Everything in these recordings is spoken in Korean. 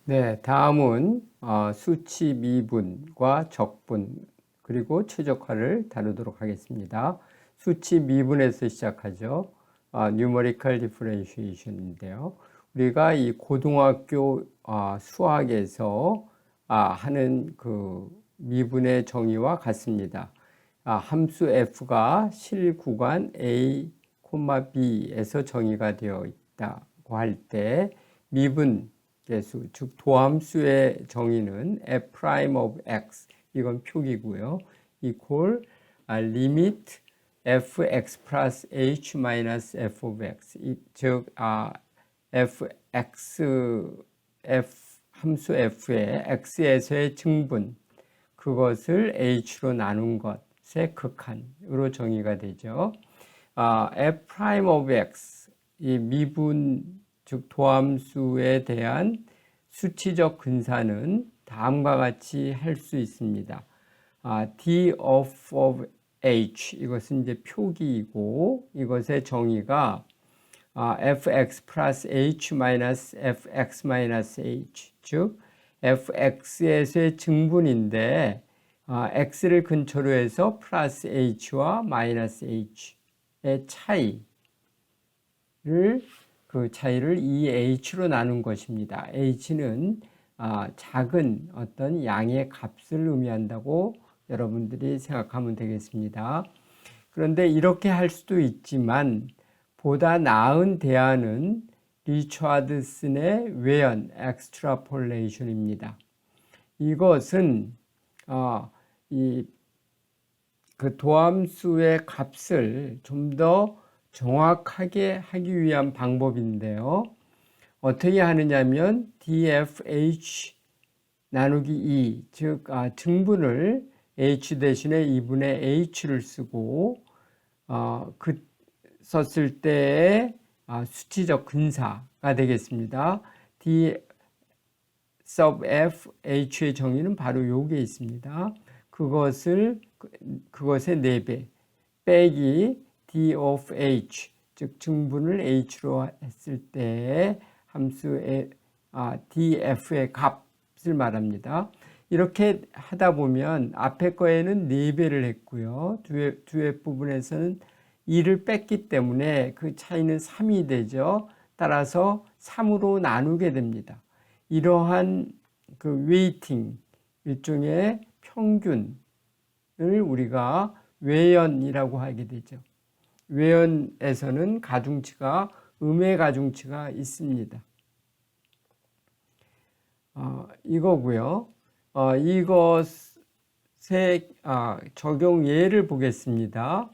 네, 다음은 수치 미분과 적분 그리고 최적화를 다루도록 하겠습니다. 수치 미분에서 시작하죠. Numerical Differentiation인데요. 우리가 이 고등학교 수학에서 하는 그 미분의 정의와 같습니다. 함수 f가 실구간 a, b에서 정의가 되어 있다고 할 때 미분 계수, 즉 도함수의 정의는 f' of x, 이건 표기고요. equal limit fx plus h minus f of x, 즉 함수 f의 x에서의 증분, 그것을 h로 나눈 것의 극한으로 정의가 되죠. f' of x, 이 미분 즉 도함수에 대한 수치적 근사는 다음과 같이 할 수 있습니다. d of h, 이것은 이제 표기이고 이것의 정의가 fx plus h minus fx minus h, 즉 fx에서의 증분인데 x를 근처로 해서 플러스 h와 마이너스 h의 그 차이를 2h로 나눈 것입니다. h는 작은 어떤 양의 값을 의미한다고 여러분들이 생각하면 되겠습니다. 그런데 이렇게 할 수도 있지만 보다 나은 대안은 리차드슨의 외연 extrapolation입니다. 이것은 그 도함수의 값을 좀 더 정확하게 하기 위한 방법인데요. 어떻게 하느냐면 dfh 나누기 2, 즉 증분을 h 대신에 2분의 h를 쓰고 썼을 때의 수치적 근사가 되겠습니다. d sub f, h의 정의는 바로 요게 있습니다. 그것의 4배 빼기 d of h, 즉 증분을 h로 했을 때 함수의 df의 값을 말합니다. 이렇게 하다 보면 앞에 거에는 4배를 했고요. 뒤에 부분에서는 2를 뺐기 때문에 그 차이는 3이 되죠. 따라서 3으로 나누게 됩니다. 이러한 그 웨이팅, 일종의 평균을 우리가 외연이라고 하게 되죠. 외연에서는 가중치가, 음의 가중치가 있습니다. 이거고요. 이것의 적용 예를 보겠습니다.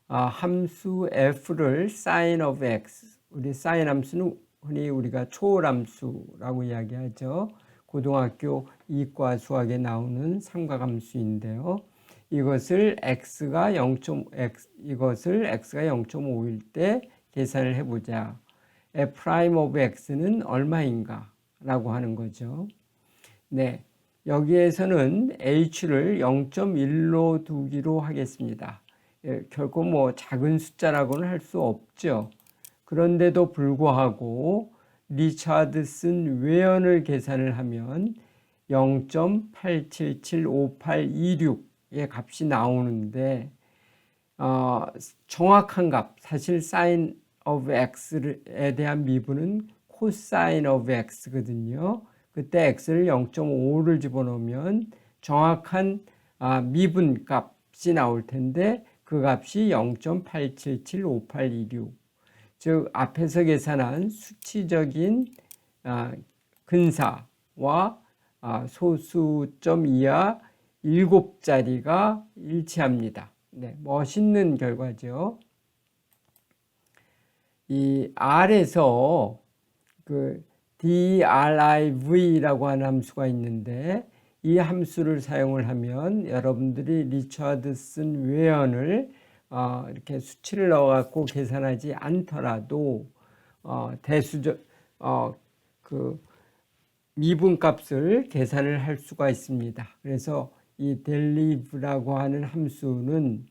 함수 f를 sin of x, 우리 sin 함수는 흔히 우리가 초월함수라고 이야기하죠. 고등학교 이과 수학에 나오는 삼각함수인데요. 이것을 x가 0.5일 때 계산을 해보자. f' of x는 얼마인가 라고 하는 거죠. 네, 여기에서는 h를 0.1로 두기로 하겠습니다. 결코 뭐 작은 숫자라고는 할 수 없죠. 그런데도 불구하고 리차드슨 외연을 계산을 하면 0.8775826의 값이 나오는데 정확한 값, 사실 sin of x에 대한 미분은 cosine of x거든요. 그때 x를 0.5를 집어넣으면 정확한 미분 값이 나올 텐데 그 값이 0.8775826, 즉 앞에서 계산한 수치적인 근사와 소수점 이하 7자리가 일치합니다. 네, 멋있는 결과죠. 이 R에서 그 driv라고 하는 함수가 있는데 이 함수를 사용을 하면 여러분들이 리차드슨 외연을 이렇게 수치를 넣어갖고 계산하지 않더라도 그 미분값을 계산을 할 수가 있습니다. 그래서 이 derive라고 하는 함수는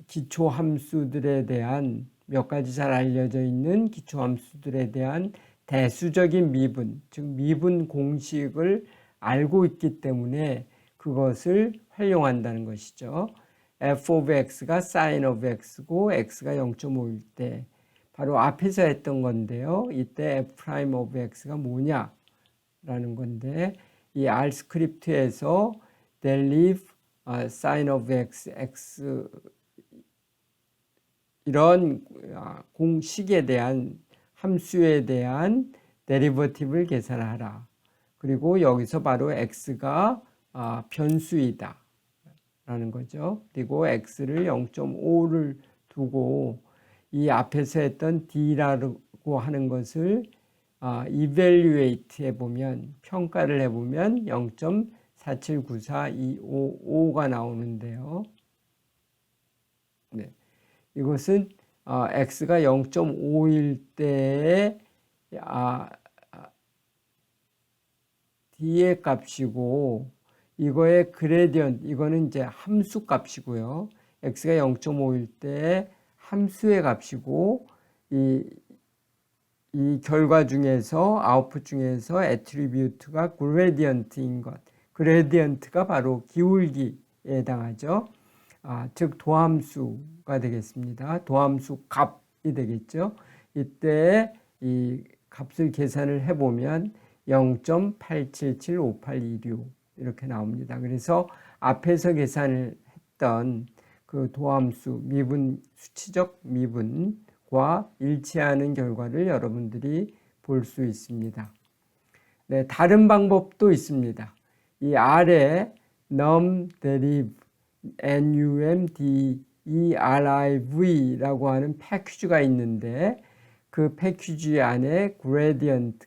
기초함수들에 대한 몇 가지 잘 알려져 있는 기초함수들에 대한 대수적인 미분, 즉 미분 공식을 알고 있기 때문에 그것을 활용한다는 것이죠. f of x가 sin of x고 x가 0.5일 때 바로 앞에서 했던 건데요. 이때 f prime of x가 뭐냐라는 건데 이 R 스크립트에서 derive sin of x, x 이런 공식에 대한 함수에 대한 데리버티브를 계산하라. 그리고 여기서 바로 x가 변수이다 라는 거죠. 그리고 x를 0.5를 두고 이 앞에서 했던 d라고 하는 것을 evaluate 해보면, 평가를 해보면 0.4794255가 나오는데요. 네. 이것은 x가 0.5일 때의 d의 값이고, 이거의 그레디언트, 이거는 이제 함수 값이고요. x가 0.5일 때 함수의 값이고, 이 결과 중에서, 아웃풋 중에서 애트리뷰트가 그레디언트인 것. 그레디언트가 바로 기울기에 해당하죠. 즉 도함수가 되겠습니다. 도함수 값이 되겠죠. 이때 이 값을 계산을 해보면 0.8775826 이렇게 나옵니다. 그래서 앞에서 계산을 했던 그 도함수 미분, 수치적 미분과 일치하는 결과를 여러분들이 볼 수 있습니다. 네, 다른 방법도 있습니다. 이 아래 num deriv numderiv라고 하는 패키지가 있는데 그 패키지 안에 gradient,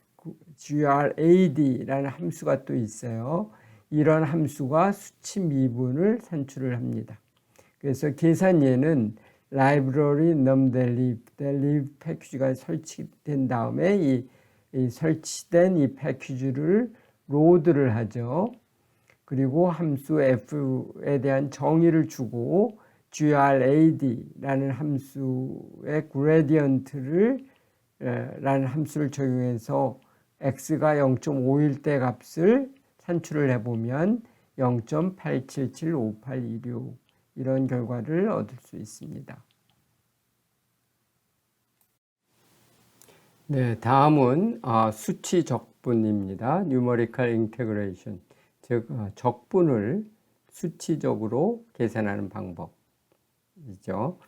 grad라는 함수가 또 있어요. 이런 함수가 수치 미분을 산출을 합니다. 그래서 계산예는 library numDeriv, deriv 패키지가 설치된 다음에 이 설치된 이 패키지를 로드를 하죠. 그리고 함수 f에 대한 정의를 주고 grad라는 함수의 gradient를 라는 함수를 적용해서 x가 0.5일 때 값을 산출을 해보면 0.8775826 이런 결과를 얻을 수 있습니다. 네, 다음은 수치 적분입니다. Numerical Integration, 즉 적분을 수치적으로 계산하는 방법이죠.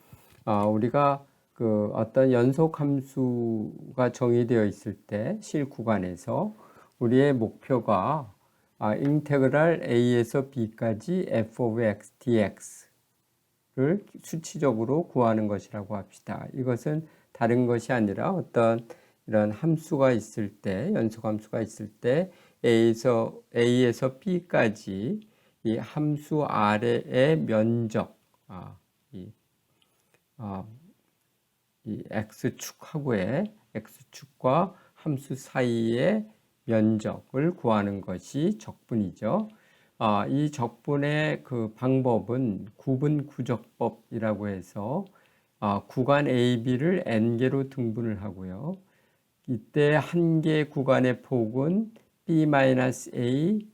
우리가 그 어떤 연속 함수가 정의되어 있을 때 실 구간에서 우리의 목표가 인테그랄 a에서 b까지 f of x dx를 수치적으로 구하는 것이라고 합시다. 이것은 다른 것이 아니라 어떤 이런 함수가 있을 때, 연속 함수가 있을 때 a에서 b까지 이 함수 아래의 면적, 이 x축하고의 x축과 함수 사이의 면적을 구하는 것이 적분이죠. 이 적분의 그 방법은 구분 구적법이라고 해서 구간 A, B를 n개로 등분을 하고요. 이때 한 개 구간의 폭은 b-a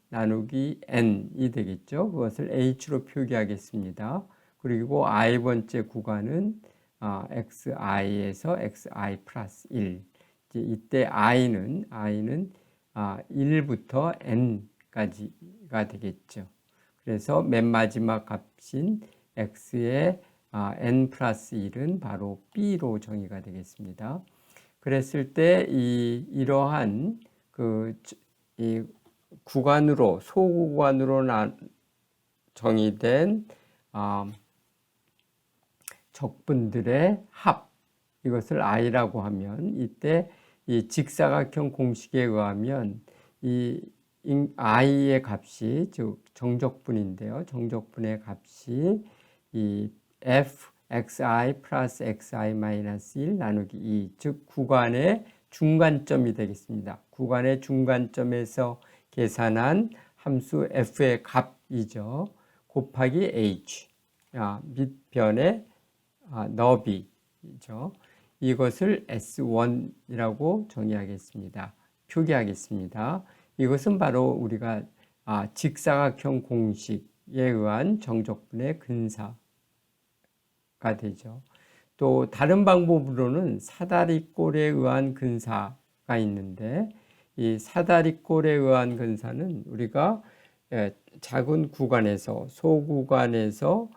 나누기 n이 되겠죠. 그것을 h로 표기하겠습니다. 그리고 i번째 구간은 xi에서 xi 플러스 1. 이때 i는 1부터 n까지가 되겠죠. 그래서 맨 마지막 값인 x의 n 플러스 1은 바로 b로 정의가 되겠습니다. 그랬을 때 이러한 이 구간으로 소구간으로 정의된 적분들의 합, 이것을 i라고 하면 이때 이 직사각형 공식에 의하면 이 i의 값이 즉 정적분인데요. 정적분의 값이 이 f xi 플러스 xi 마이너스 1 나누기 2, 즉 구간의 중간점이 되겠습니다. 구간의 중간점에서 계산한 함수 f의 값이죠. 곱하기 h, 밑변의 너비죠. 이것을 S1이라고 정의하겠습니다. 표기하겠습니다. 이것은 바로 우리가 직사각형 공식에 의한 정적분의 근사가 되죠. 또 다른 방법으로는 사다리꼴에 의한 근사가 있는데, 이 사다리꼴에 의한 근사는 우리가 작은 구간에서, 소구간에서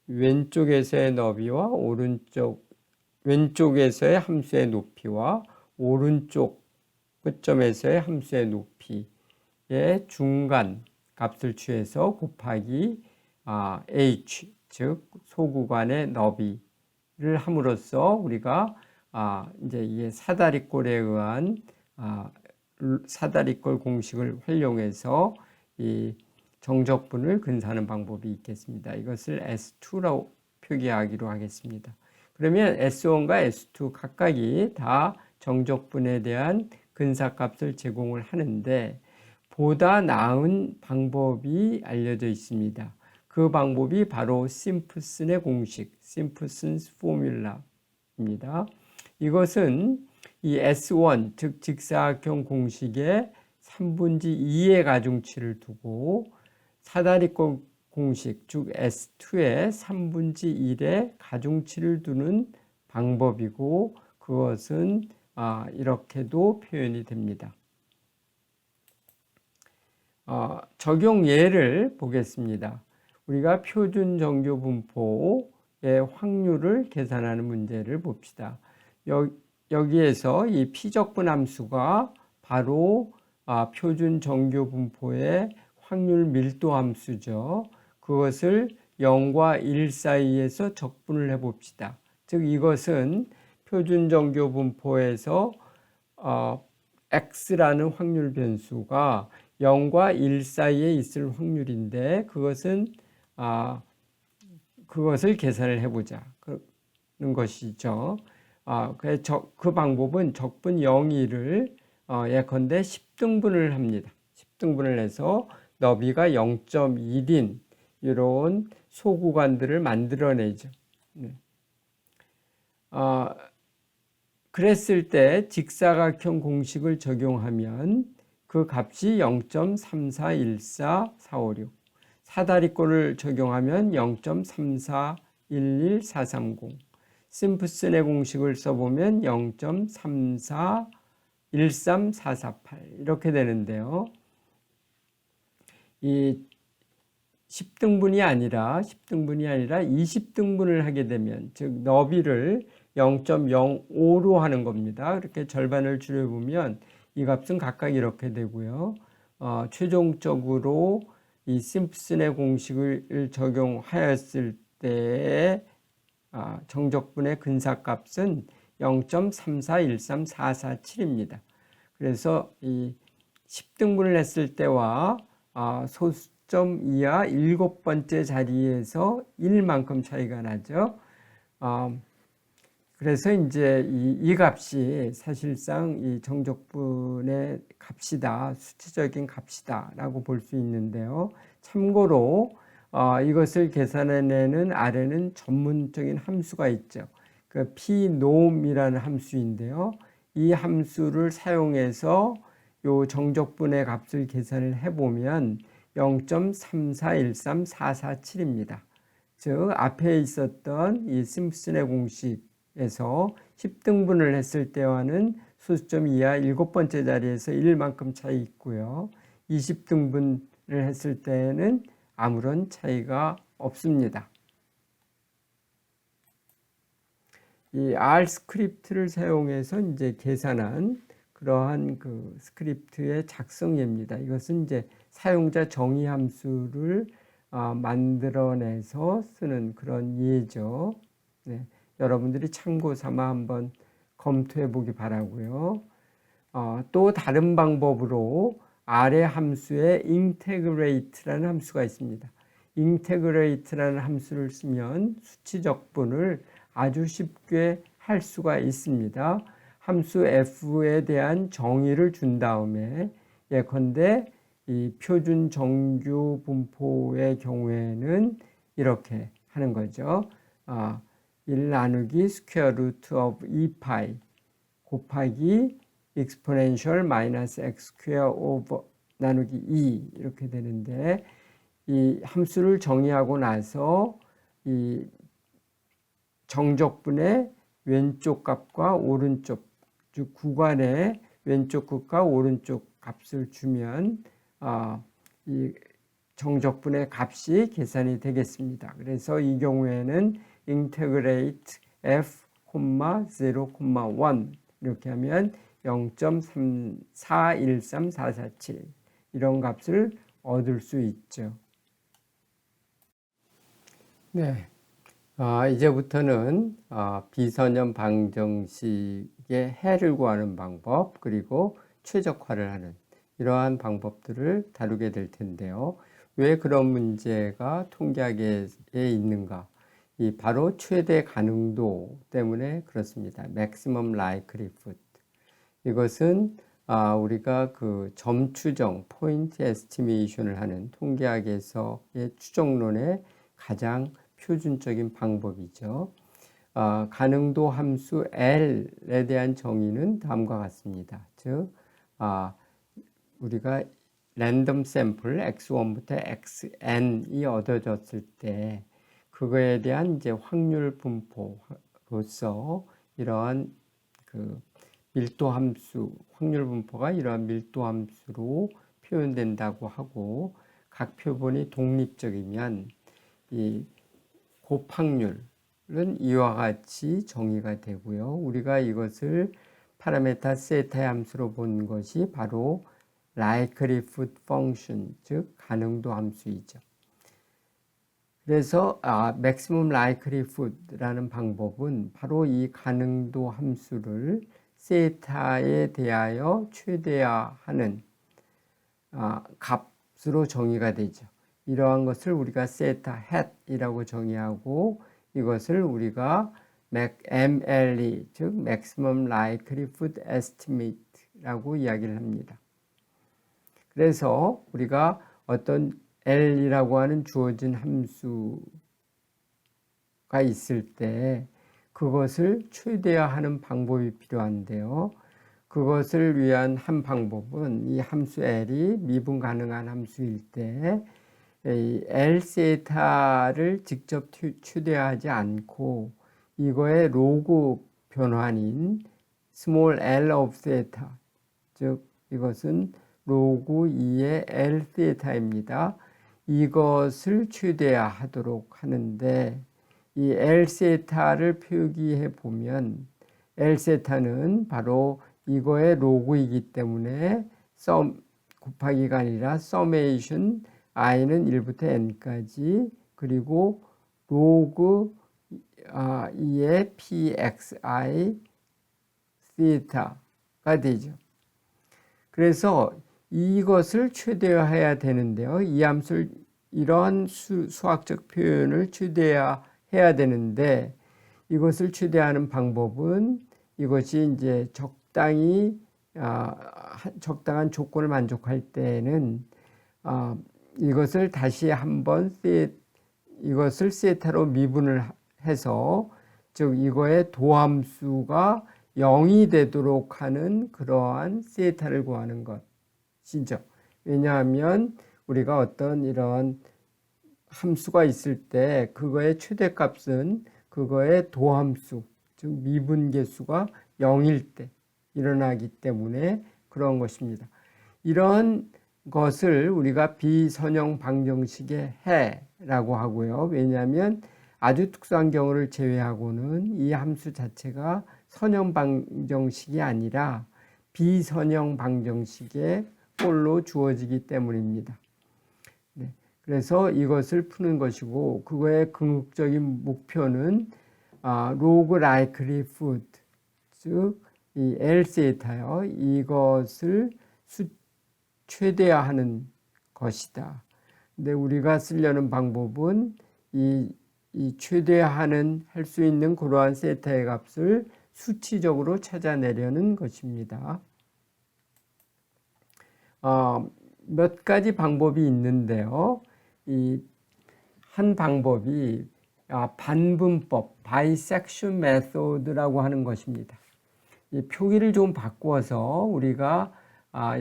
왼쪽에서의 너비와 왼쪽에서의 함수의 높이와 오른쪽 끝점에서의 함수의 높이의 중간 값을 취해서 곱하기 h, 즉 소구간의 너비를 함으로써 우리가 이제 이 사다리꼴에 의한 사다리꼴 공식을 활용해서 이 정적분을 근사하는 방법이 있겠습니다. 이것을 S2라고 표기하기로 하겠습니다. 그러면 S1과 S2 각각이 다 정적분에 대한 근사값을 제공을 하는데, 보다 나은 방법이 알려져 있습니다. 그 방법이 바로 심프슨의 공식, 심프슨's 포뮬라입니다. 이것은 이 S1, 즉 직사각형 공식에 3분의 2의 가중치를 두고 사다리꼴 공식, 즉 S2에 3분의 1의 가중치를 두는 방법이고, 그것은 이렇게도 표현이 됩니다. 적용 예를 보겠습니다. 우리가 표준 정규 분포의 확률을 계산하는 문제를 봅시다. 여기에서 이 피적분 함수가 바로 표준 정규 분포의 확률 밀도 함수죠. 그것을 0과 1 사이에서 적분을 해봅시다. 즉 이것은 표준 정규 분포에서 x라는 확률 변수가 0과 1 사이에 있을 확률인데, 그것을 계산을 해보자 그런 것이죠. 그 방법은 적분 0, 1을 예컨대 10등분을 합니다. 10등분을 해서 너비가 0.1인 이런 소구간들을 만들어내죠. 그랬을 때 직사각형 공식을 적용하면 그 값이 0.3414456, 사다리꼴을 적용하면 0.3411430, 심프슨의 공식을 써보면 0.3413448 이렇게 되는데요. 이 10등분이 아니라 20등분을 하게 되면, 즉 너비를 0.05로 하는 겁니다. 이렇게 절반을 줄여보면 이 값은 각각 이렇게 되고요. 최종적으로 이 심프슨의 공식을 적용하였을 때의 정적분의 근사값은 0.3413447입니다. 그래서 이 10등분을 했을 때와 소수점 이하 7번째 자리에서 1만큼 차이가 나죠. 그래서 이제 이 값이 사실상 이 정적분의 값이다, 수치적인 값이다라고 볼 수 있는데요. 참고로 이것을 계산해내는 아래는 전문적인 함수가 있죠. 그 pnom이라는 함수인데요. 이 함수를 사용해서 요 정적분의 값을 계산을 해보면 0.3413447입니다. 즉 앞에 있었던 이 심프슨의 공식에서 10등분을 했을 때와는 소수점 이하 7번째 자리에서 1만큼 차이 있고요. 20등분을 했을 때는 아무런 차이가 없습니다. 이 R 스크립트를 사용해서 이제 계산한 그러한 그 스크립트의 작성예입니다. 이것은 이제 사용자 정의 함수를 만들어내서 쓰는 그런 예죠. 네, 여러분들이 참고 삼아 한번 검토해 보기 바라고요. 또 다른 방법으로 아래 함수에 integrate라는 함수가 있습니다. integrate라는 함수를 쓰면 수치적분을 아주 쉽게 할 수가 있습니다. 함수 f에 대한 정의를 준 다음에 예컨대 이 표준 정규 분포의 경우에는 이렇게 하는 거죠. 1 나누기 스퀘어 루트 오브 2파이 곱하기 exponential 마이너스 x 스퀘어 오브 나누기 2 이렇게 되는데, 이 함수를 정의하고 나서 이 정적분의 왼쪽 값과 오른쪽, 즉 구간의 왼쪽 끝과 오른쪽 값을 주면 이 정적분의 값이 계산이 되겠습니다. 그래서 이 경우에는 integrate f, 0,1 이렇게 하면 0.3413447 이런 값을 얻을 수 있죠. 네. 이제부터는 비선형 방정식의 해를 구하는 방법, 그리고 최적화를 하는 이러한 방법들을 다루게 될 텐데요. 왜 그런 문제가 통계학에 있는가? 바로 최대 가능도 때문에 그렇습니다. maximum likelihood. 이것은 우리가 그 점 추정, 포인트 에스티메이션을 하는 통계학에서의 추정론의 가장 표준적인 방법이죠. 가능도 함수 L에 대한 정의는 다음과 같습니다. 즉, 우리가 랜덤 샘플 x1부터 xn이 얻어졌을 때 그거에 대한 이제 확률 분포로서 이러한 그 밀도 함수, 확률 분포가 이러한 밀도 함수로 표현된다고 하고, 각 표본이 독립적이면 이 곱확률은 이와 같이 정의가 되고요. 우리가 이것을 파라메타 세타 함수로 본 것이 바로 likelihood function, 즉 가능도 함수이죠. 그래서 maximum likelihood라는 방법은 바로 이 가능도 함수를 세타에 대하여 최대화하는 값으로 정의가 되죠. 이러한 것을 우리가 세타 햇이라고 정의하고, 이것을 우리가 MLE, 즉 maximum likelihood estimate라고 이야기를 합니다. 그래서 우리가 어떤 L이라고 하는 주어진 함수가 있을 때 그것을 최대화하는 방법이 필요한데요. 그것을 위한 한 방법은 이 함수 L이 미분 가능한 함수일 때 L 세타를 직접 최대화하지 않고 이거의 로그 변환인 small l of theta, 즉 이것은 로그 2의 L 세타입니다. 이것을 최대화하도록 하는데, 이 L 세타를 표기해 보면 L 세타는 바로 이거의 로그이기 때문에 곱하기가 아니라 서메이션 i는 1부터 n까지, 그리고 로그 2의 pxi 세타가 되죠. 그래서 이것을 최대화해야 되는데요. 이 함수를 이런 수학적 표현을 최대화해야 되는데, 이것을 최대화하는 방법은 이것이 이제 적당한 조건을 만족할 때는 이것을 다시 한번 이것을 세타로 미분을 해서, 즉 이거의 도함수가 0이 되도록 하는 그러한 세타를 구하는 것이죠. 왜냐하면 우리가 어떤 이런 함수가 있을 때 그거의 최대값은 그거의 도함수, 즉 미분계수가 0일 때 일어나기 때문에 그런 것입니다. 이런 것을 우리가 비선형 방정식의 해라고 하고요. 왜냐하면 아주 특수한 경우를 제외하고는 이 함수 자체가 선형 방정식이 아니라 비선형 방정식의 꼴로 주어지기 때문입니다. 네, 그래서 이것을 푸는 것이고, 그거의 궁극적인 목표는 로그 라이클리푸드, 즉 이 L 세타요, 이것을 최대화하는 것이다. 근데 우리가 쓰려는 방법은 이 최대화하는 할 수 있는 그러한 세타의 값을 수치적으로 찾아내려는 것입니다. 몇 가지 방법이 있는데요. 이 한 방법이 반분법, bisection method라고 하는 것입니다. 이 표기를 좀 바꾸어서 우리가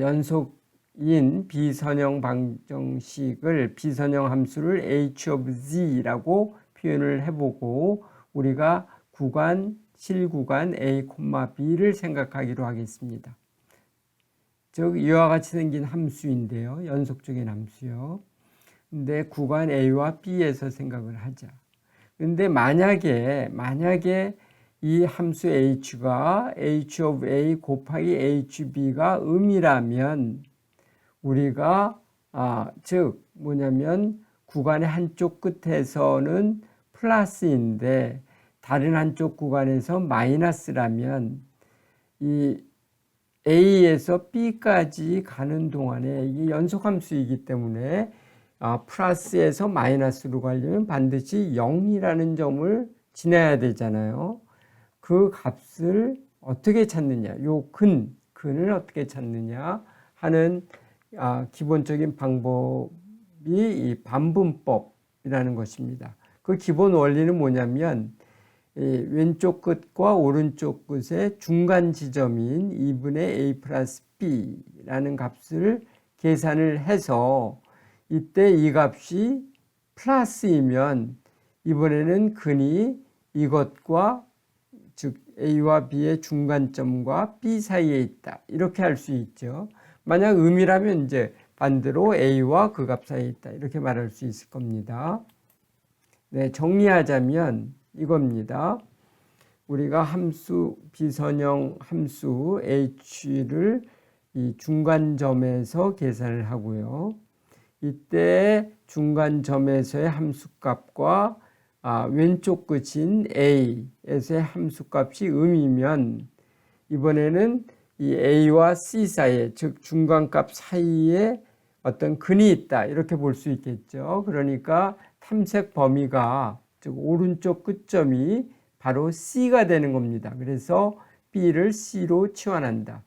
연속인 비선형 방정식을, 비선형 함수를 h of z라고 표현을 해보고 우리가 구간, 실구간 a, b를 생각하기로 하겠습니다. 즉 이와 같이 생긴 함수인데요. 연속적인 함수요. 근데 구간 a와 b에서 생각을 하자. 근데 만약에 이 함수 h가 h of a 곱하기 hb가 음이라면 우리가 즉 뭐냐면 구간의 한쪽 끝에서는 플러스인데 다른 한쪽 구간에서 마이너스라면 이 a에서 b까지 가는 동안에 이게 연속함수이기 때문에 플러스에서 마이너스로 가려면 반드시 0이라는 점을 지나야 되잖아요. 그 값을 어떻게 찾느냐, 요 근을 어떻게 찾느냐 하는 기본적인 방법이 이 반분법이라는 것입니다. 그 기본 원리는 뭐냐면 이 왼쪽 끝과 오른쪽 끝의 중간 지점인 2분의 a 플러스 b라는 값을 계산을 해서 이때 이 값이 플러스이면 이번에는 근이 이것과 즉 a와 b의 중간점과 b 사이에 있다. 이렇게 할 수 있죠. 만약 음이라면 이제 반대로 a와 그 값 사이에 있다. 이렇게 말할 수 있을 겁니다. 네, 정리하자면 이겁니다. 우리가 함수, 비선형 함수 h를 이 중간점에서 계산을 하고요. 이때 중간점에서의 함수값과 왼쪽 끝인 a에서의 함수값이 음이면 이번에는 이 a와 c 사이에, 즉 중간값 사이에 어떤 근이 있다 이렇게 볼 수 있겠죠. 그러니까 탐색 범위가, 즉 오른쪽 끝점이 바로 c가 되는 겁니다. 그래서 b를 c로 치환한다.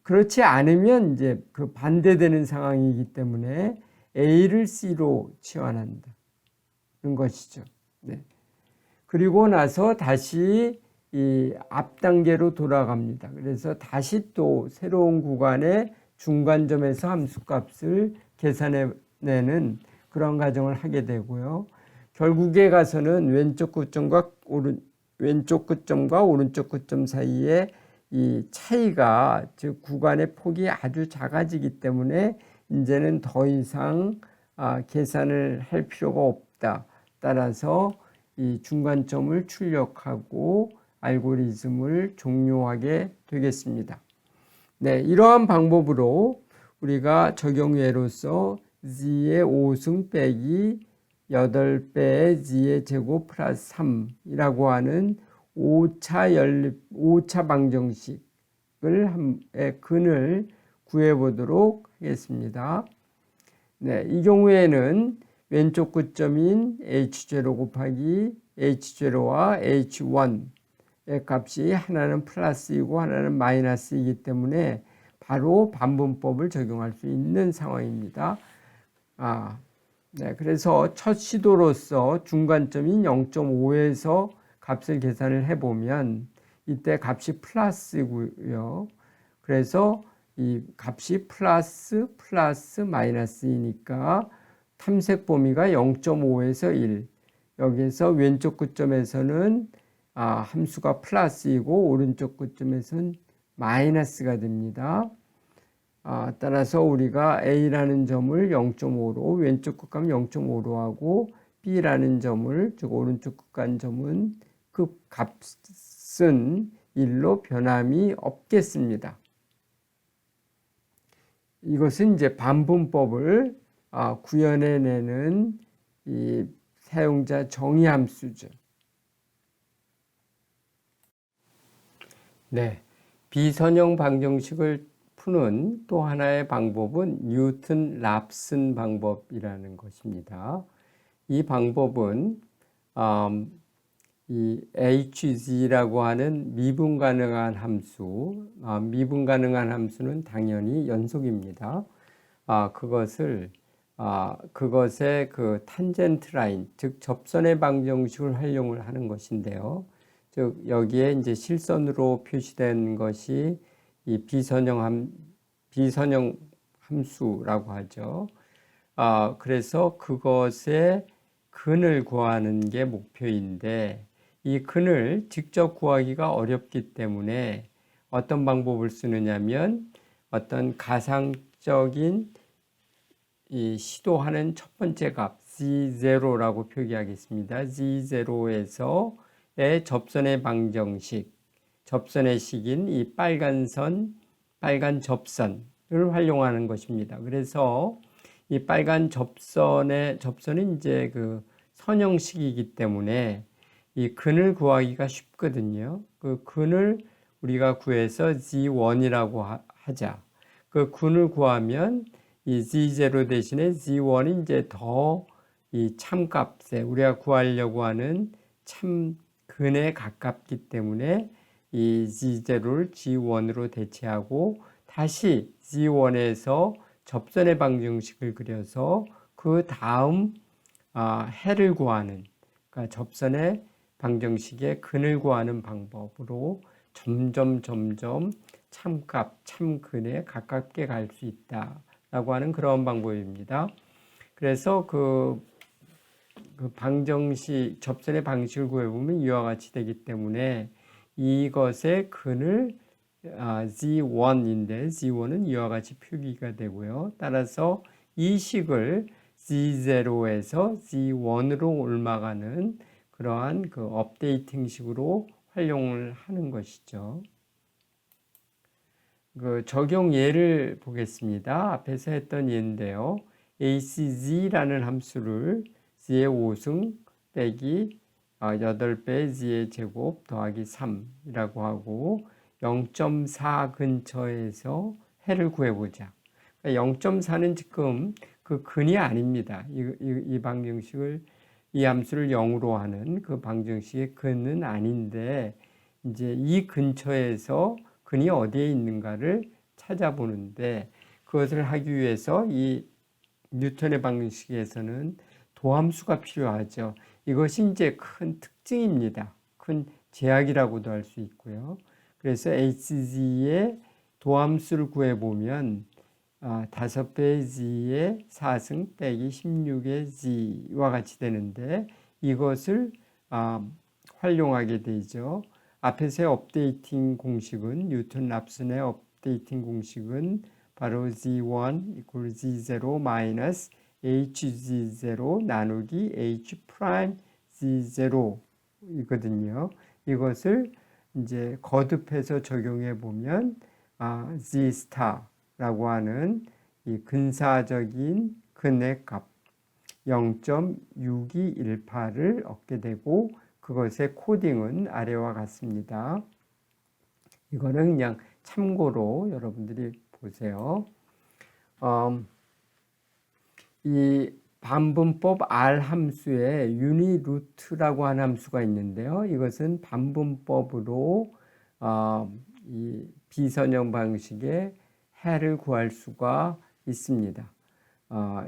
그렇지 않으면 이제 그 반대되는 상황이기 때문에 a를 c로 치환한다는 것이죠. 네. 그리고 나서 다시 이 앞 단계로 돌아갑니다. 그래서 다시 또 새로운 구간의 중간점에서 함수값을 계산해내는 그런 과정을 하게 되고요. 결국에 가서는 왼쪽 끝점과 오른쪽 끝점 사이에 이 차이가, 즉 구간의 폭이 아주 작아지기 때문에 이제는 더 이상 계산을 할 필요가 없다. 따라서 이 중간점을 출력하고 알고리즘을 종료하게 되겠습니다. 네, 이러한 방법으로 우리가 적용 예로서 z의 5승 빼기 8배의 z의 제곱 플러스 3이라고 하는 5차 방정식의 근을 구해보도록 하겠습니다. 네, 이 경우에는 왼쪽 끝점인 h0 곱하기 h0와 h1의 값이 하나는 플러스이고 하나는 마이너스이기 때문에 바로 반분법을 적용할 수 있는 상황입니다. 네, 그래서 첫 시도로서 중간점인 0.5에서 값을 계산을 해보면 이때 값이 플러스고요. 그래서 이 값이 플러스 마이너스이니까 탐색 범위가 0.5에서 1. 여기서 왼쪽 끝점에서는 함수가 플러스이고 오른쪽 끝점에서는 마이너스가 됩니다. 따라서 우리가 a라는 점을 0.5로, 왼쪽 끝감 0.5로 하고 b라는 점을, 즉 오른쪽 끝간 점은 그 값은 1로 변함이 없겠습니다. 이것은 이제 반분법을 구현해내는 이 사용자 정의 함수죠. 네, 비선형 방정식을 푸는 또 하나의 방법은 뉴튼 랍슨 방법이라는 것입니다. 이 방법은 이 HZ라고 하는 미분 가능한 함수, 미분 가능한 함수는 당연히 연속입니다. 그것을 그것의 그 탄젠트 라인, 즉 접선의 방정식을 활용을 하는 것인데요. 즉 여기에 이제 실선으로 표시된 것이 이 비선형 함수라고 하죠. 그래서 그것의 근을 구하는 게 목표인데 이 근을 직접 구하기가 어렵기 때문에 어떤 방법을 쓰느냐면 어떤 가상적인 이 시도하는 첫 번째 값 z0라고 표기하겠습니다. z0에서의 접선의 방정식, 접선의 식인 이 빨간 접선을 활용하는 것입니다. 그래서 이 빨간 접선은 이제 그 선형식이기 때문에 이 근을 구하기가 쉽거든요. 그 근을 우리가 구해서 z1이라고 하자. 그 근을 구하면 이 z0 대신에 z1이 이제 더 이 참값에 우리가 구하려고 하는 참근에 가깝기 때문에 이 z0를 g1으로 대체하고 다시 z1에서 접선의 방정식을 그려서 그 다음 해를 구하는, 그러니까 접선의 방정식의 근을 구하는 방법으로 점점 참값, 참근에 가깝게 갈 수 있다라고 하는 그런 방법입니다. 그래서 그 방정식, 접선의 방식을 구해보면 이와 같이 되기 때문에 이것의 근을 Z1인데 Z1은 이와 같이 표기가 되고요. 따라서 이 식을 Z0에서 Z1으로 옮아가는 그러한 그 업데이팅 식으로 활용을 하는 것이죠. 그 적용 예를 보겠습니다. 앞에서 했던 예인데요. ACZ라는 함수를 Z의 5승 빼기 8배 Z의 제곱 더하기 3이라고 하고 0.4 근처에서 해를 구해보자. 0.4는 지금 그 근이 아닙니다. 이 방정식을, 이 함수를 0으로 하는 그 방정식의 근은 아닌데, 이제 이 근처에서 근이 어디에 있는가를 찾아보는데, 그것을 하기 위해서 이 뉴턴의 방정식에서는 도함수가 필요하죠. 이것이 이제 큰 특징입니다. 큰 제약이라고도 할 수 있고요. 그래서 HG의 도함수를 구해보면 5배 G의 4승 빼기 16의 G와 같이 되는데 이것을 활용하게 되죠. 앞에서의 업데이팅 공식은 뉴턴 랍슨의 업데이팅 공식은 바로 Z1 equal Z0 마이너스 HG0 나누기 H 프라임 Z0 이거든요. 이것을 이제 거듭해서 적용해 보면 Z 스타라고 하는 이 근사적인 근의 값 0.6218을 얻게 되고 그것의 코딩은 아래와 같습니다. 이거는 그냥 참고로 여러분들이 보세요. 이 반분법 R 함수에 유니루트라고 하는 함수가 있는데요. 이것은 반분법으로 이 비선형 방식의 해를 구할 수가 있습니다.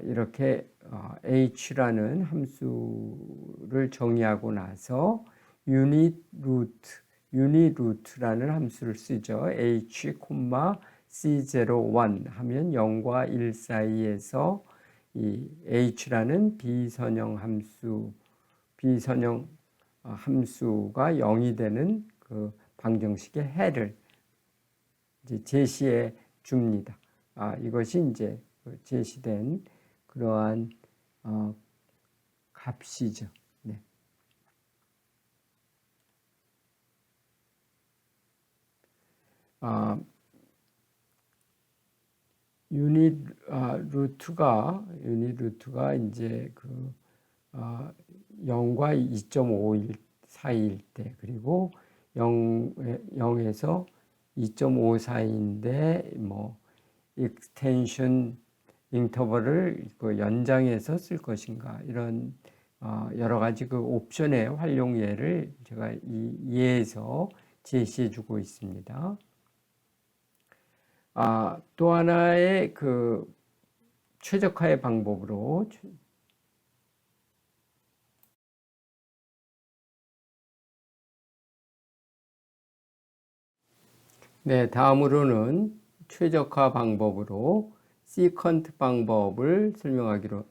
이렇게 h라는 함수를 정의하고 나서 유니루트라는 함수를 쓰죠. h, c01 하면 0과 1 사이에서 이 h라는 비선형 함수가 0이 되는 그 방정식의 해를 이제 제시해 줍니다. 이것이 이제 제시된 그러한 값이죠. 네. 유닛루트가 이제 그 0과 2.5 사이일 때 그리고 0에서 2.5 사이인데 뭐 익스텐션 인터벌을 그 연장해서 쓸 것인가 이런 여러 가지 그 옵션의 활용 예를 제가 이 예에서 제시해 주고 있습니다. 또 하나의 그 최적화의 방법으로 네, 다음으로는 최적화 방법으로 시컨트 방법을 설명하기로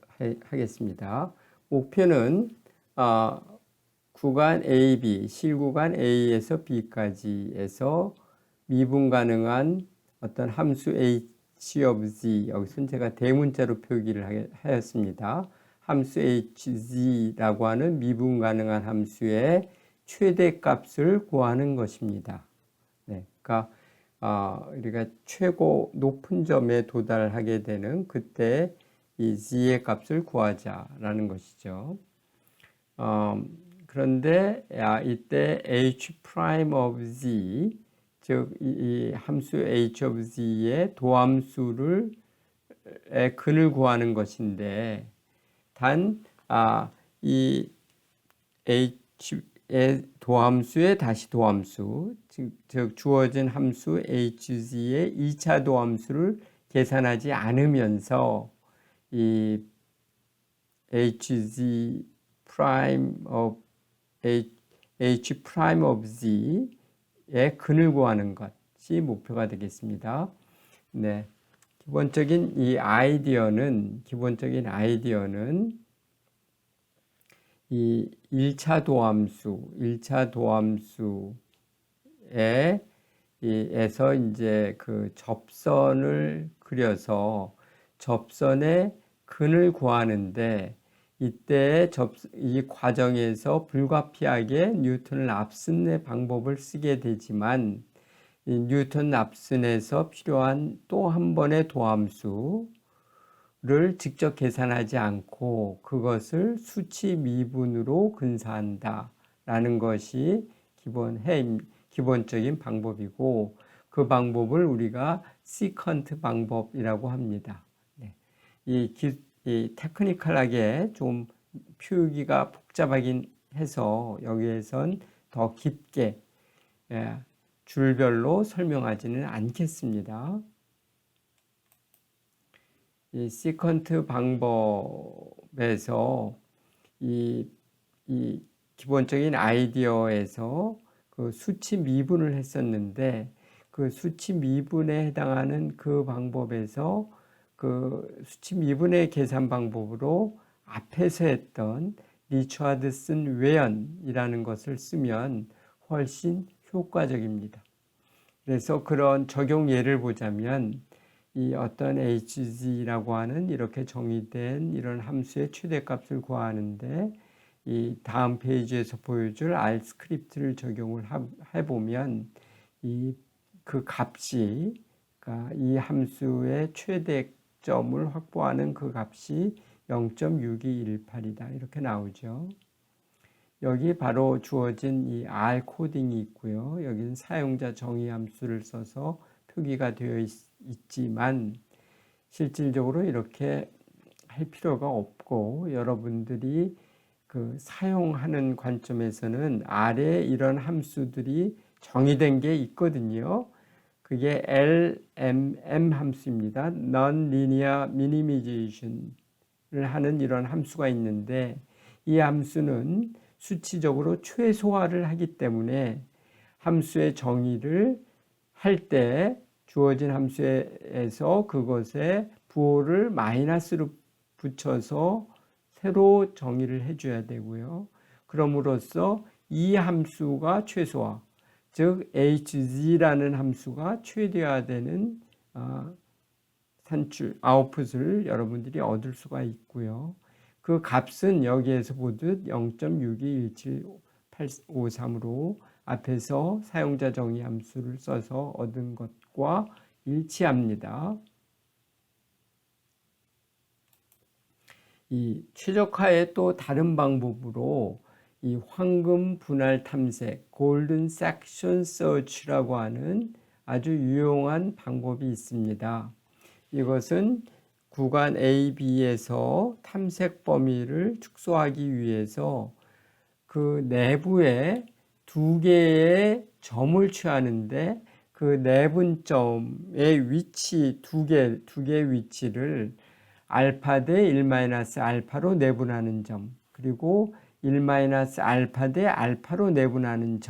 하겠습니다. 목표는 구간 A, B, 실구간 A에서 B까지에서 미분 가능한 어떤 함수 H of Z, 여기서는 제가 대문자로 표기를 하였습니다. 함수 HZ라고 하는 미분 가능한 함수의 최대값을 구하는 것입니다. 네, 그러니까 우리가 최고 높은 점에 도달하게 되는 그때 이 Z의 값을 구하자라는 것이죠. 그런데 이때 H prime of Z, 즉 이 함수 H of Z의 도함수를 근을 구하는 것인데, 단 이 H의 도함수의 다시 도함수, 즉 주어진 함수 HZ의 2차 도함수를 계산하지 않으면서 이 HZ prime of H prime of Z의 근을 구하는 것이 목표가 되겠습니다. 네, 기본적인 아이디어는 이 1차 도함수에서 이제 그 접선을 그려서 접선의 근을 구하는데, 이때 이 과정에서 불가피하게 뉴턴 랍슨의 방법을 쓰게 되지만, 이 뉴턴 랍슨에서 필요한 또 한 번의 도함수를 직접 계산하지 않고 그것을 수치 미분으로 근사한다 라는 것이 기본적인 방법이고, 그 방법을 우리가 시컨트 방법이라고 합니다. 네. 이 테크니컬하게 좀 표기가 복잡하긴 해서 여기에선 더 깊게 줄별로 설명하지는 않겠습니다. 이 시컨트 방법에서 이 기본적인 아이디어에서 그 수치 미분을 했었는데, 그 수치 미분에 해당하는 그 방법에서 그 수치 미분의 계산 방법으로 앞에서 했던 리처드슨 외연이라는 것을 쓰면 훨씬 효과적입니다. 그래서 그런 적용 예를 보자면, 이 어떤 HZ라고 하는 이렇게 정의된 이런 함수의 최대값을 구하는데, 이 다음 페이지에서 보여줄 R 스크립트를 적용을 해보면 그 값이, 그러니까 이 함수의 최대점을 확보하는 그 값이 0.6218이다 이렇게 나오죠. 여기 바로 주어진 이 R 코딩이 있고요. 여기는 사용자 정의 함수를 써서 표기가 되어 있지만 실질적으로 이렇게 할 필요가 없고, 여러분들이 그 사용하는 관점에서는 R에 이런 함수들이 정의된 게 있거든요. 그게 LMM 함수입니다. Non-linear minimization을 하는 이런 함수가 있는데, 이 함수는 수치적으로 최소화를 하기 때문에 함수의 정의를 할 때 주어진 함수에서 그것에 부호를 마이너스로 붙여서 새로 정의를 해줘야 되고요. 그럼으로써 이 함수가 최소화, 즉 HZ라는 함수가 최대화되는 산출, 아웃풋을 여러분들이 얻을 수가 있고요. 그 값은 여기에서 보듯 0.621753으로 앞에서 사용자 정의 함수를 써서 얻은 것과 일치합니다. 이 최적화의 또 다른 방법으로 이 황금 분할 탐색, 골든 섹션 서치라고 하는 아주 유용한 방법이 있습니다. 이것은 구간 A, B에서 탐색 범위를 축소하기 위해서 그 내부에 두 개의 점을 취하는데, 그 내분점의 위치 두 개의 위치를 알파 대 1-알파로 내분하는 점, 그리고 1-알파 대 알파로 내분하는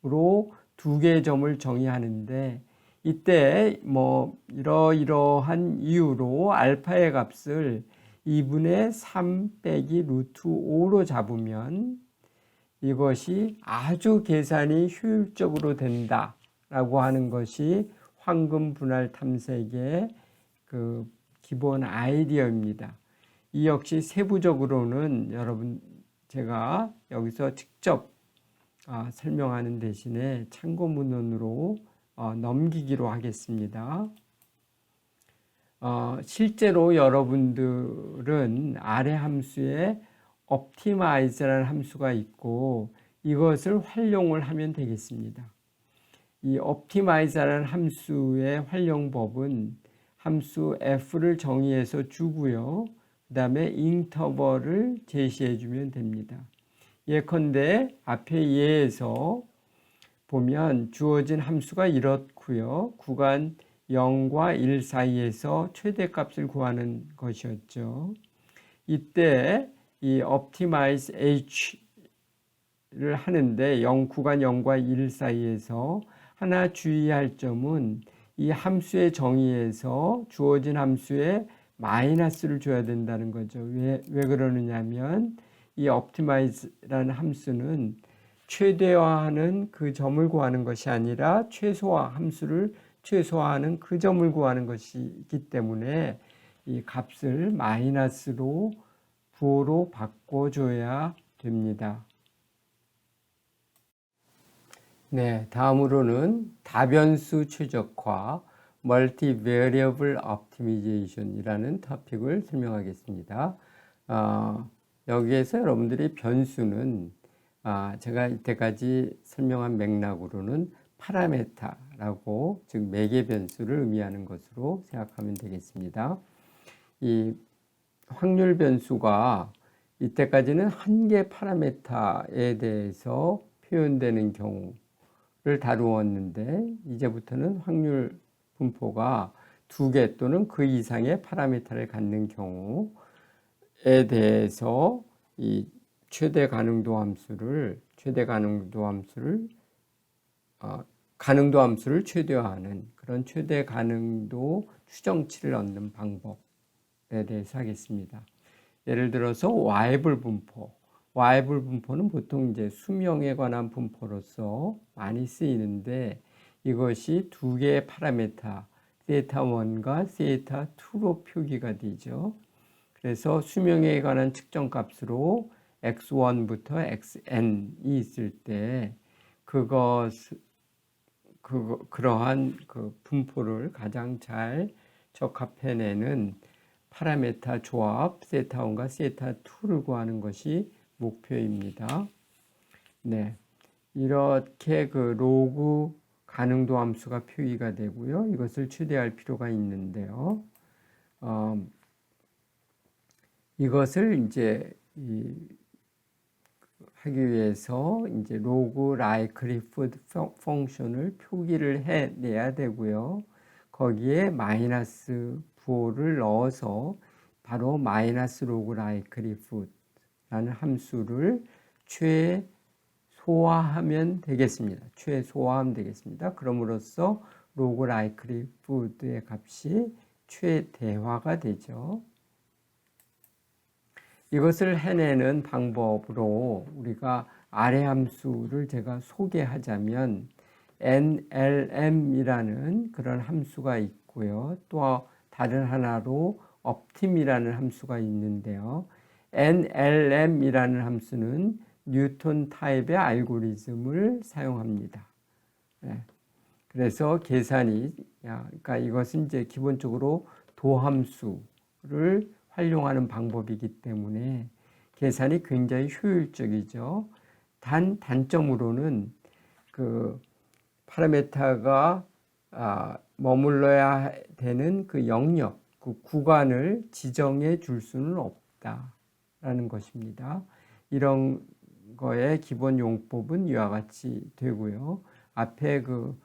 점으로 두 개의 점을 정의하는데, 이때 뭐 이러이러한 이유로 알파의 값을 2분의 3 빼기 루트 5로 잡으면 이것이 아주 계산이 효율적으로 된다라고 하는 것이 황금 분할 탐색의 그 기본 아이디어입니다. 이 역시 세부적으로는 여러분 제가 여기서 직접 설명하는 대신에 참고문헌으로 넘기기로 하겠습니다. 실제로 여러분들은 아래 함수에 optimize라는 함수가 있고 이것을 활용을 하면 되겠습니다. 이 optimize라는 함수의 활용법은 함수 f를 정의해서 주고요. 그 다음에 인터벌을 제시해 주면 됩니다. 예컨대 앞에 예에서 보면 주어진 함수가 이렇고요. 구간 0과 1 사이에서 최대값을 구하는 것이었죠. 이때 이 optimize h를 하는데 구간 0과 1 사이에서 하나 주의할 점은 이 함수의 정의에서 주어진 함수에 마이너스를 줘야 된다는 거죠. 왜 그러느냐 하면 이 optimize라는 함수는 최대화하는 그 점을 구하는 것이 아니라 함수를 최소화하는 그 점을 구하는 것이기 때문에 이 값을 마이너스로 부호로 바꿔줘야 됩니다. 네, 다음으로는 다변수 최적화 Multivariable Optimization이라는 토픽을 설명하겠습니다. 여기에서 여러분들이 변수는 제가 이때까지 설명한 맥락으로는 파라메타라고, 즉 매개 변수를 의미하는 것으로 생각하면 되겠습니다. 이 확률 변수가 이때까지는 한 개 파라메타에 대해서 표현되는 경우를 다루었는데, 이제부터는 확률 분포가 두 개 또는 그 이상의 파라메타를 갖는 경우에 대해서 이 최대 가능도 함수를 최대화하는 그런 최대 가능도 추정치를 얻는 방법에 대해서 하겠습니다. 예를 들어서 와이블 분포는 보통 이제 수명에 관한 분포로서 많이 쓰이는데, 이것이 두 개의 파라메타 세타1과 세타2로 표기가 되죠. 그래서 수명에 관한 측정 값으로 x1부터 xn이 있을 때 그러한 그 분포를 가장 잘 적합해내는 파라메타 조합 세타1과 세타2를 구하는 것이 목표입니다. 네, 이렇게 그 로그 가능도 함수가 표기가 되고요. 이것을 최대할 필요가 있는데요. 이것을 이제 하기 위해서 이제 로그 라이클리푸드 펑션을 표기를 해내야 되고요. 거기에 마이너스 부호를 넣어서 바로 마이너스 로그 라이클리푸드라는 함수를 최소화하면 되겠습니다. 그럼으로써 로그 라이클리푸드의 값이 최대화가 되죠. 이것을 해내는 방법으로 우리가 아래 함수를 제가 소개하자면 NLM이라는 그런 함수가 있고요. 또 다른 하나로 optim이라는 함수가 있는데요. NLM이라는 함수는 뉴턴 타입의 알고리즘을 사용합니다. 그래서 그러니까 이것은 이제 기본적으로 도함수를 활용하는 방법이기 때문에 계산이 굉장히 효율적이죠. 단점으로는 그 파라메타가 머물러야 되는 그 영역, 그 구간을 지정해 줄 수는 없다라는 것입니다. 이런 거의 기본 용법은 이와 같이 되고요. 앞에 그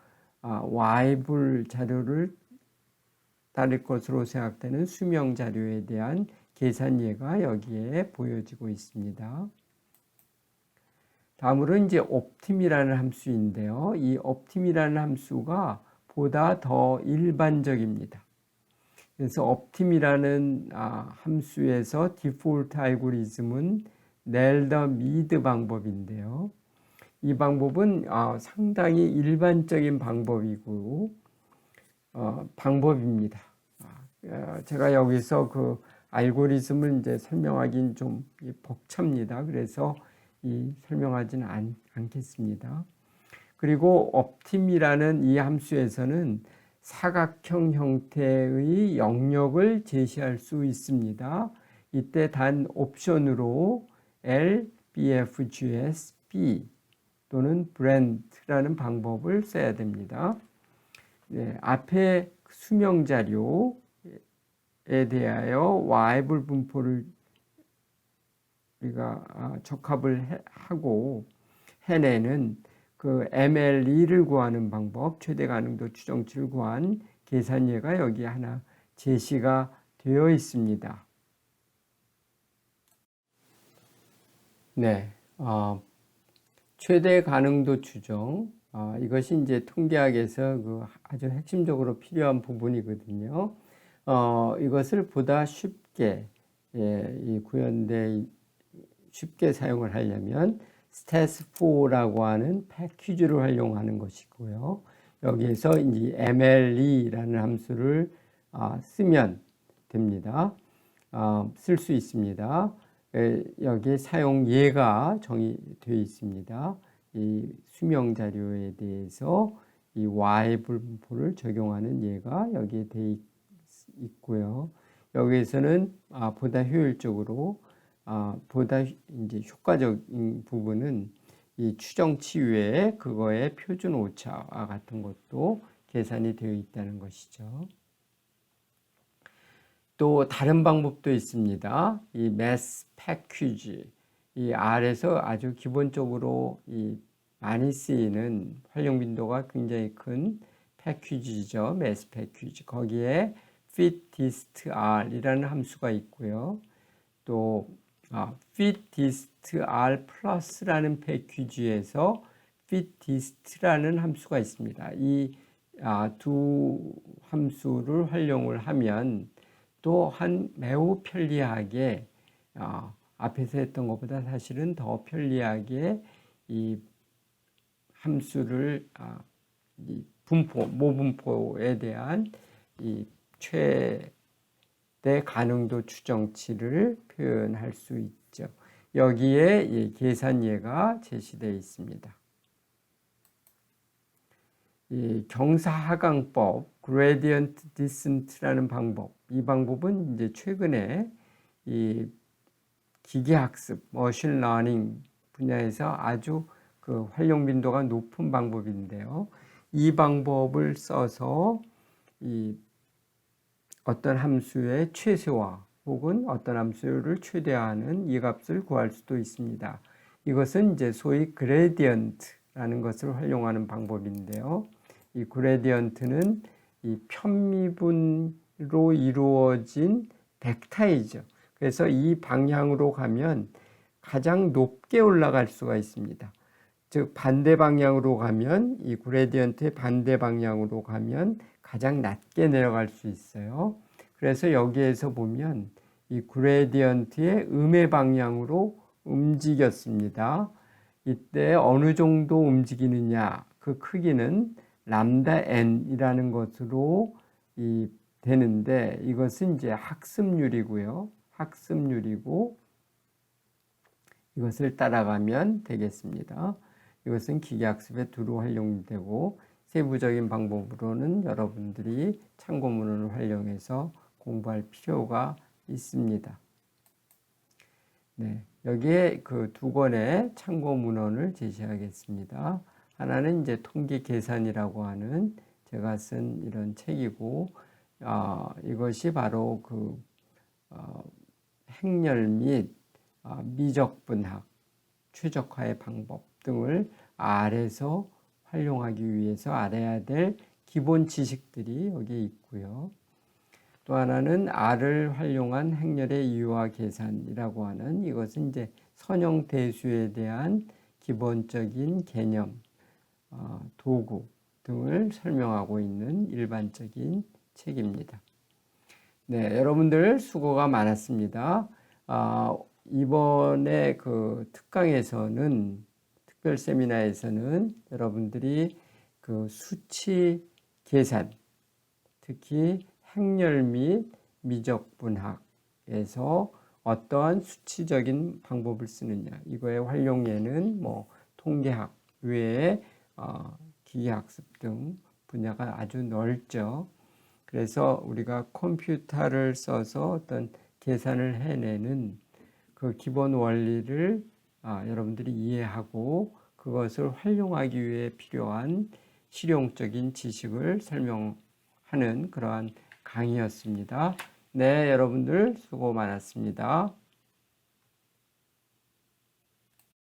와이블 자료를 따를 것으로 생각되는 수명 자료에 대한 계산 예가 여기에 보여지고 있습니다. 다음으로 이제 옵팀이라는 함수인데요. 이 옵팀이라는 함수가 보다 더 일반적입니다. 그래서 옵팀이라는 함수에서 디폴트 알고리즘은 넬더 미드 방법인데요. 이 방법은 상당히 일반적인 방법입니다. 제가 여기서 그 알고리즘을 이제 설명하기는 좀 벅찹니다. 그래서 설명하지는 않겠습니다. 그리고 옵팀이라는 이 함수에서는 사각형 형태의 영역을 제시할 수 있습니다. 이때 단 옵션으로 L, BFGS, B 또는 BRAND라는 방법을 써야 됩니다. 네, 앞에 수명 자료에 대하여 와이블 분포를 우리가 적합을 하고 해내는 그 MLE를 구하는 방법, 최대 가능도 추정치를 구한 계산예가 여기 하나 제시가 되어 있습니다. 네, 최대 가능도 추정, 이것이 이제 통계학에서 그 아주 핵심적으로 필요한 부분이거든요. 이것을 보다 쉽게 이 구현대 쉽게 사용을 하려면 stats4라고 하는 패키지를 활용하는 것이고요. 여기에서 이제 MLE라는 함수를 쓰면 됩니다. 쓸 수 있습니다. 여기에 사용 예가 정의되어 있습니다. 이 수명 자료에 대해서 이 Y 분포를 적용하는 예가 여기에 되어 있고요. 여기에서는 보다 효율적으로 보다 이제 효과적인 부분은 이 추정치 외에 그거의 표준 오차와 같은 것도 계산이 되어 있다는 것이죠. 또 다른 방법도 있습니다. 이 Mass Package, 이 R에서 아주 기본적으로 많이 쓰이는 활용 빈도가 굉장히 큰 패키지죠. Mass Package. 거기에 FitDist R이라는 함수가 있고요. 또 FitDist R 플러스라는 패키지에서 FitDist라는 함수가 있습니다. 이 두 함수를 활용을 하면 또한 매우 편리하게 앞에서 했던 것보다 사실은 더 편리하게 이 함수를 이 모분포에 대한 이 최대 가능도 추정치를 표현할 수 있죠. 여기에 이 계산예가 제시되어 있습니다. 이 경사하강법, gradient descent라는 방법, 이 방법은 이제 최근에 이 기계학습, 머신 러닝 분야에서 아주 그 활용 빈도가 높은 방법인데요. 이 방법을 써서 이 어떤 함수의 최소화 혹은 어떤 함수를 최대화하는 이 값을 구할 수도 있습니다. 이것은 이제 소위 그레디언트라는 것을 활용하는 방법인데요. 이 그레디언트는 이 편미분으로 이루어진 벡터이죠. 그래서 이 방향으로 가면 가장 높게 올라갈 수가 있습니다. 즉 반대 방향으로 가면 이 그레디언트의 반대 방향으로 가면 가장 낮게 내려갈 수 있어요. 그래서 여기에서 보면 이 그레디언트의 음의 방향으로 움직였습니다. 이때 어느 정도 움직이느냐, 그 크기는 람다 n이라는 것으로 되는데 이것은 이제 학습률이고요. 학습률이고 이것을 따라가면 되겠습니다. 이것은 기계학습에 두루 활용되고 세부적인 방법으로는 여러분들이 참고문헌을 활용해서 공부할 필요가 있습니다. 네, 여기에 그 두 권의 참고문헌을 제시하겠습니다. 하나는 이제 통계 계산이라고 하는 제가 쓴 이런 책이고, 이것이 바로 그 행렬 및 미적분학, 최적화의 방법 등을 R에서 활용하기 위해서 알아야 될 기본 지식들이 여기에 있고요. 또 하나는 R을 활용한 행렬의 이유와 계산이라고 하는, 이것은 이제 선형대수에 대한 기본적인 개념, 도구 등을 설명하고 있는 일반적인 책입니다. 네, 여러분들 수고가 많았습니다. 이번에 그 특강에서는, 특별 세미나에서는 여러분들이 그 수치 계산, 특히 행렬 및 미적분학에서 어떠한 수치적인 방법을 쓰느냐, 이거의 활용에는 뭐 통계학 외에 기계학습 등 분야가 아주 넓죠. 그래서 우리가 컴퓨터를 써서 어떤 계산을 해내는 그 기본 원리를 여러분들이 이해하고 그것을 활용하기 위해 필요한 실용적인 지식을 설명하는 그러한 강의였습니다. 네, 여러분들 수고 많았습니다.